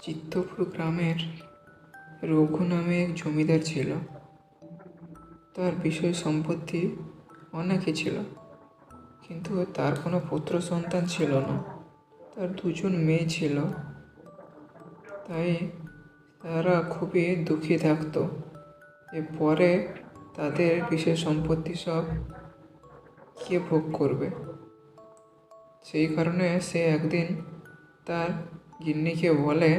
চিত্তপুর গ্রামের রঘু নামে এক জমিদার ছিল। তার বিষয় সম্পত্তি অনেকই ছিল, কিন্তু তার কোনো পুত্র সন্তান ছিল না। তার দুজন মেয়ে ছিল, তাই তারা খুবই দুঃখী থাকতো যে পরে তাদের বিষয় সম্পত্তি সব কে ভোগ করবে। সেই কারণে সে একদিন তার গিন্নিকে বলে,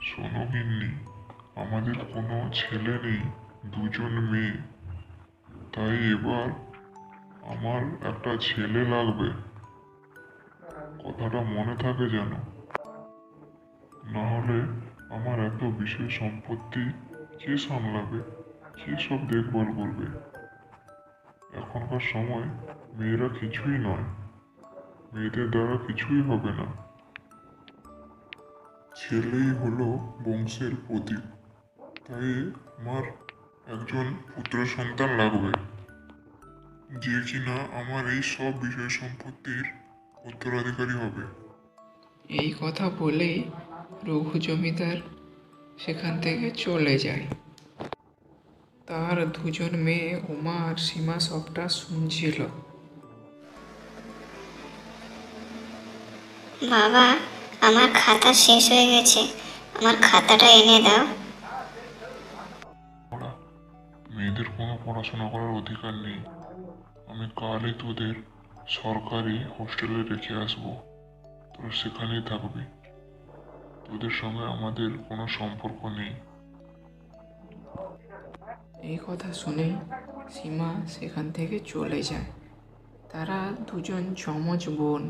শোনো গিন্নি, আমাদের কোনো ছেলে নেই, দুজন মেয়ে, তাই এবার আমার একটা ছেলে লাগবে। কথাটা মনে থাকে যেন, না হলে আমার এত বিষয় সম্পত্তি কে সামলাবে, কে সব দেখভাল করবে? এখনকার সময় মেয়েরা কিছুই নয়, মেয়েদের দ্বারা কিছুই হবে না। ছেলেই হলো বংশের প্রদীপ, তাই আমার একজন পুত্র সন্তান লাগবে, যে কিনা আমার এই সব বিষয় সম্পত্তির উত্তরাধিকারী হবে। এই কথা বলেই রঘু জমিদার সেখান থেকে চলে যায়। তার দুজন মেয়ে উমা আর সীমা সবটা শুনছিল। বাবা, আমার খাতা শেষ হয়ে গেছে, আমার খাতাটা এনে দাও। ওরা মেয়েদের কোনো পড়াশোনা করার অধিকার নেই। আমি কালই তোদের সরকারি হোস্টেলে রেখে আসবো, তোরা সেখানেই থাকবি। তোদের সঙ্গে আমাদের কোনো সম্পর্ক নেই। এই কথা শুনেই সীমা সেখান থেকে চলে যায়। তারা দুজন যমজ বোন।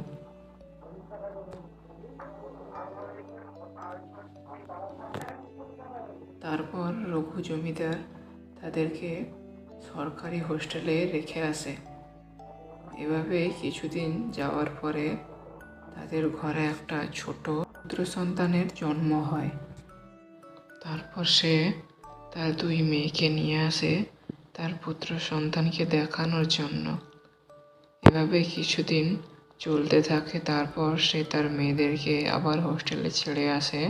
তারপর রঘু জমিদার তাদেরকে সরকারি হোস্টেলে রেখে আসে। এভাবে কিছুদিন যাওয়ার পরে তাদের ঘরে একটা ছোট পুত্র সন্তানের জন্ম হয়। তারপর সে তার দুই মেয়েকে নিয়ে আসে তার পুত্র সন্তানকে দেখানোর জন্য। এভাবে কিছুদিন চলতে থাকে। তারপর সে তার মেয়েদেরকে আবার হোস্টেলে ছেড়ে আসে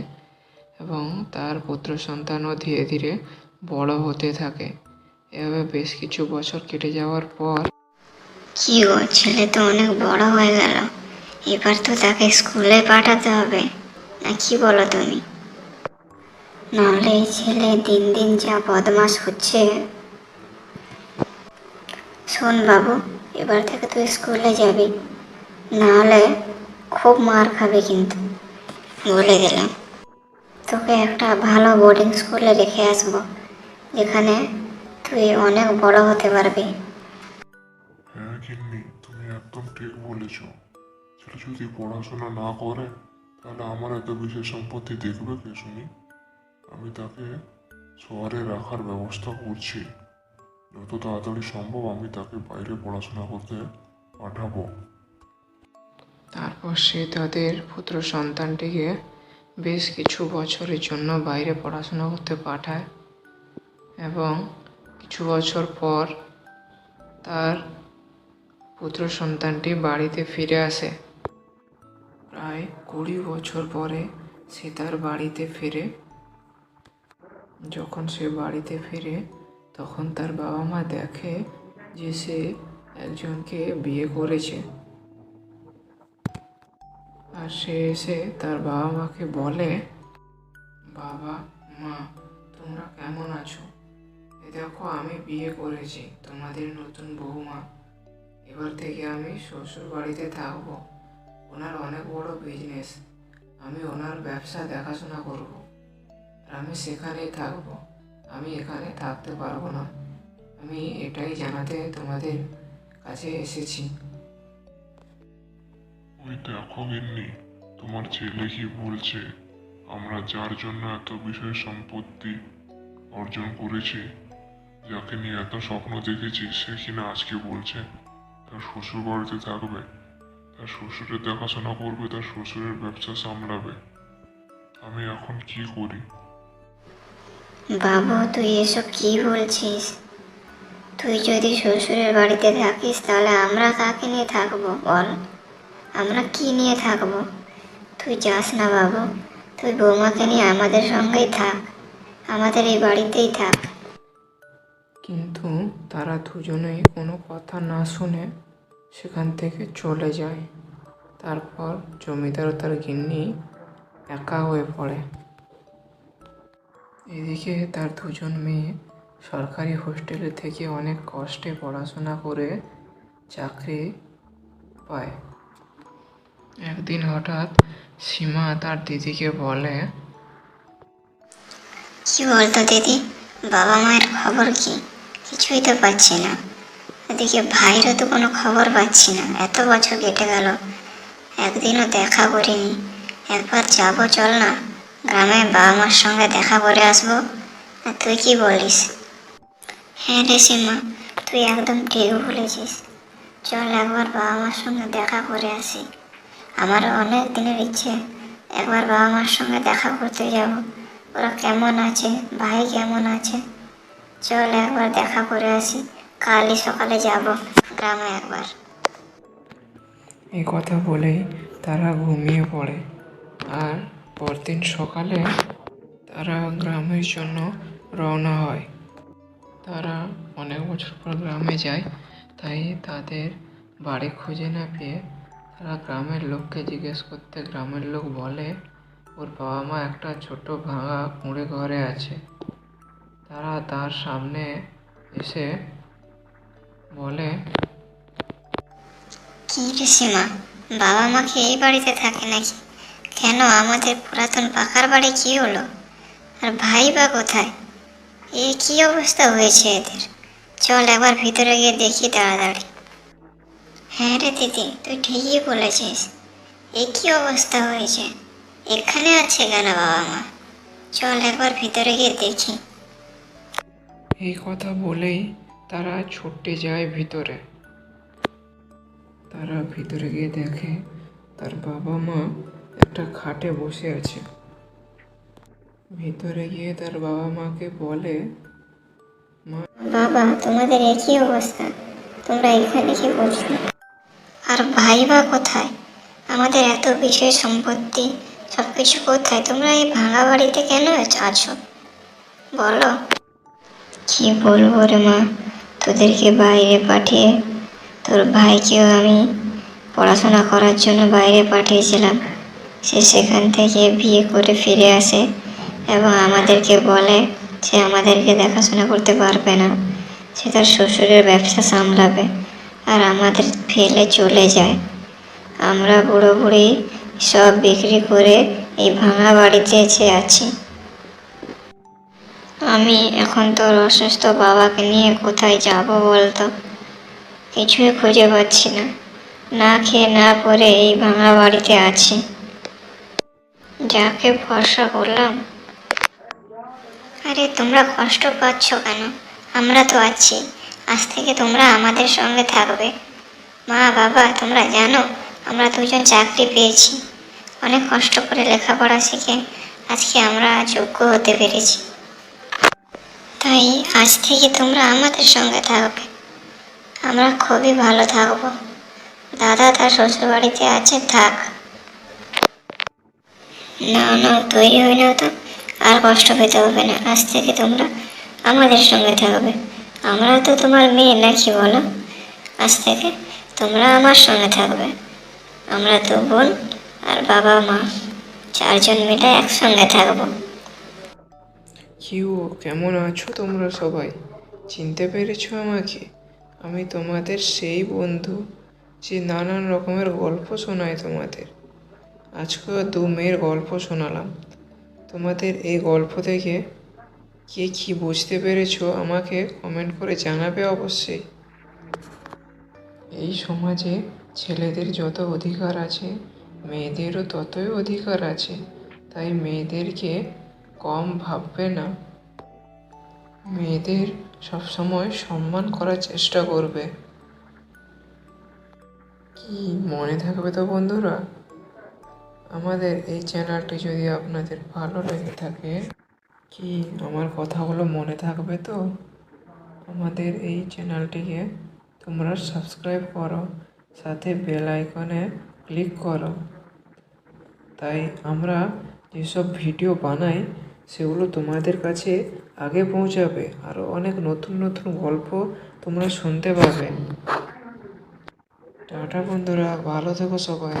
এবং তার পুত্র সন্তানও ধীরে ধীরে বড় হতে থাকে। এভাবে বেশ কিছু বছর কেটে যাওয়ার পর কি গো, ছেলে তো অনেক বড় হয়ে গেল, এবার তো তাকে স্কুলে পাঠাতে হবে, না কি বলো তুমি? নাহলে এই ছেলে দিন দিন যা বদমাশ হচ্ছে। শোন বাবু, এবার থেকে তুই স্কুলে যাবি, নাহলে খুব মার খাবি কিন্তু, বলে দিলাম। তোকে একটা ভালো বোর্ডিং স্কুলে রেখে আসবো, যেখানে তুই অনেক বড় হতে পারবি। হ্যাঁ গিন্নি, তুমি একদম ঠিক বলেছ। ছেলে যদি পড়াশোনা না করে তাহলে আমার এত বিষয় সম্পত্তি দেখবে কে শুনি? আমি তাকে শহরে রাখার ব্যবস্থা করছি। যত তাড়াতাড়ি সম্ভব আমি তাকে বাইরে পড়াশোনা করতে পাঠাবো। তারপর সে তাদের পুত্র সন্তানটিকে বেশ কিছু বছরের জন্য বাইরে পড়াশোনা করতে পাঠায় এবং কিছু বছর পর তার পুত্র সন্তানটি বাড়িতে ফিরে আসে। প্রায় 20 বছর পরে সে তার বাড়িতে ফেরে। যখন সে বাড়িতে ফিরে তখন তার বাবা মা দেখে যে সে একজনকে বিয়ে করেছে। আর সে এসে তার বাবা মাকে বলে, বাবা মা, তোমরা কেমন আছো? এ দেখো, আমি বিয়ে করেছি, তোমাদের নতুন বৌমা। এবার থেকে আমি শ্বশুর বাড়িতে থাকবো। ওনার অনেক বড় বিজনেস, আমি ওনার ব্যবসা দেখাশোনা করব। আর আমি সেখানেই থাকবো, আমি এখানে থাকতে পারবো না। আমি এটাই জানাতে তোমাদের কাছে এসেছি। ওই দেখো গিন্নি, তোমার ছেলে কি বলছে? আমরা যার জন্য এত বিষয় সম্পত্তি অর্জন করেছি, যাকে নিয়ে এত স্বপ্ন দেখেছি, সে কিনা আজকে বলছে তার শ্বশুর বাড়িতে থাকবে, তার শ্বশুরের দেখাশোনা করবে, তার শ্বশুরের ব্যবসা সামলাবে। আমি এখন কি করি? বাবু, তুই এসব কি বলছিস? তুই যদি শ্বশুরের বাড়িতে থাকিস তাহলে আমরা কাকে নিয়ে থাকবো বল? আমরা কি নিয়ে থাকবো? তুই যাস না বাবু, তুই বৌমাকে নিয়ে আমাদের সঙ্গেই থাক, আমাদের এই বাড়িতেই থাক। কিন্তু তারা দুজনেই কোনো কথা না শুনে সেখান থেকে চলে যায়। তারপর জমিদার ও তার গিন্নি একা হয়ে পড়ে। এদিকে তার দুজন মেয়ে সরকারি হোস্টেলে থেকে অনেক কষ্টে পড়াশোনা করে চাকরি পায়। একদিন হঠাৎ সীমা তার দিদিকে বলে, কি বলতো দিদি, বাবা মায়ের খবর কি? কিছুই তো পাচ্ছি না। এদিকে ভাইরও তো কোনো খবর পাচ্ছি না, এত বছর কেটে গেল, একদিনও দেখা করিনি। একবার যাবো চল না, গ্রামে বাবা মার সঙ্গে দেখা করে আসবো। আর তুই কি বলিস? হ্যাঁ রে সীমা, তুই একদম ঠিক বলেছিস। চল একবার বাবা মার সঙ্গে দেখা করে আসি। আমারও অনেক দিনের ইচ্ছে একবার বাবা মার সঙ্গে দেখা করতে যাব। ওরা কেমন আছে, ভাই কেমন আছে, চল একবার দেখা করে আসি। কালই সকালে যাব গ্রামে একবার। এই কথা বলেই তারা ঘুমিয়ে পড়ে। আর পরদিন সকালে তারা গ্রামের জন্য রওনা হয়। তারা অনেক বছর পর গ্রামে যায়, তাই তাদের বাড়ি খুঁজে না পেয়ে তারা গ্রামের লোককে জিজ্ঞেস করতে গ্রামের লোক বলে ওর বাবা মা একটা ছোট ভাঙা কুঁড়ে ঘরে আছে। তারা তার সামনে এসে বলে, কি রে সীমা, বাবা মা কি এই বাড়িতে থাকে নাকি? কেন আমাদের পুরাতন পাকার বাড়ি কি হলো? আর ভাই বা কোথায়? এ কি অবস্থা হয়েছে এদের? চল একবার ভিতরে গিয়ে দেখি তাড়াতাড়ি। হ্যাঁ রে দিদি, তুই ঠিকই বলেছিস। এ কি অবস্থা হয়েছে? এখানে আছে কেন বাবা মা? চল একবার ভিতরে গিয়ে দেখি। এই কথা বলেই তারা ছুটে যায় ভিতরে। তারা ভিতরে গিয়ে দেখে তার বাবা মা একটা খাটে বসে আছে। ভিতরে গিয়ে তার বাবা মাকে বলে, বাবা, তোমাদের একই অবস্থা, তোমরা এখানে কি করছো? আর ভাই বা কোথায়? আমাদের এত বিষয় সম্পত্তি সবকিছু কোথায়? তোমরা এই ভাঙা বাড়িতে কেন আছো বলো? কি বলবো রে মা, তোদেরকে বাইরে পাঠিয়ে তোর ভাইকেও আমি পড়াশোনা করার জন্য বাইরে পাঠিয়েছিলাম। সে সেখান থেকে বিয়ে করে ফিরে আসে এবং আমাদেরকে বলে সে আমাদেরকে দেখাশোনা করতে পারবে না, সে তার শ্বশুরের ব্যবসা সামলাবে, আর আমাদের ফেলে চলে যায়। আমরা বুড়ো বুড়ি সব বিক্রি করে এই ভাঙা বাড়িতে এসে আছি। আমি এখন তোর অসুস্থ বাবাকে নিয়ে কোথায় যাব বলতো? কিছুই খুঁজে পাচ্ছি না, না খেয়ে না পরে এই ভাঙা বাড়িতে আছি। যাকে ভরসা করলাম। আরে তোমরা কষ্ট পাচ্ছ কেন? আমরা তো আছি, আজ থেকে তোমরা আমাদের সঙ্গে থাকবে। মা বাবা, তোমরা জানো আমরা দুজন চাকরি পেয়েছি, অনেক কষ্ট করে লেখাপড়া শিখে আজকে আমরা যোগ্য হতে পেরেছি। তাই আজ থেকে তোমরা আমাদের সঙ্গে থাকবে, আমরা খুবই ভালো থাকবো। দাদা তার শ্বশুর বাড়িতে আছে, থাক। না না, তৈরি হয়ে নাও তো, আর কষ্ট পেতে হবে না, আজ থেকে তোমরা আমাদের সঙ্গে থাকবে। আমরা তো তোমার মেয়ে নাকি বলো? আজ থেকে তোমরা আমার সঙ্গে থাকবে। আমরা তো বোন আর বাবা মা চারজন মিলে একসঙ্গে থাকবো। কিউ, কেমন আছো তোমরা সবাই? চিনতে পেরেছো আমাকে? আমি তোমাদের সেই বন্ধু যে নানান রকমের গল্প শোনায় তোমাদের। আজকেও দু মেয়ের গল্প শোনালাম। তোমাদের এই গল্প থেকে কে কী বুঝতে পেরেছো আমাকে কমেন্ট করে জানাবে অবশ্যই। এই সমাজে ছেলেদের যত অধিকার আছে মেয়েদেরও ততই অধিকার আছে, তাই মেয়েদেরকে কম ভাববে না। মেয়েদের সবসময় সম্মান করার চেষ্টা করবে। কি মনে থাকবে তো বন্ধুরা? আমাদের এই চ্যানেলটি যদি আপনাদের ভালো লেগে থাকে, কি আমার কথাগুলো মনে থাকবে তো? আমাদের এই চ্যানেলটিকে তোমরা সাবস্ক্রাইব করো, সাথে বেল আইকনে ক্লিক করো। তাই আমরা যেসব ভিডিও বানাই সেগুলো তোমাদের কাছে আগে পৌঁছাবে, আরও অনেক নতুন নতুন গল্প তোমরা শুনতে পাবে। টাটা বন্ধুরা, ভালো থেকো সবাই।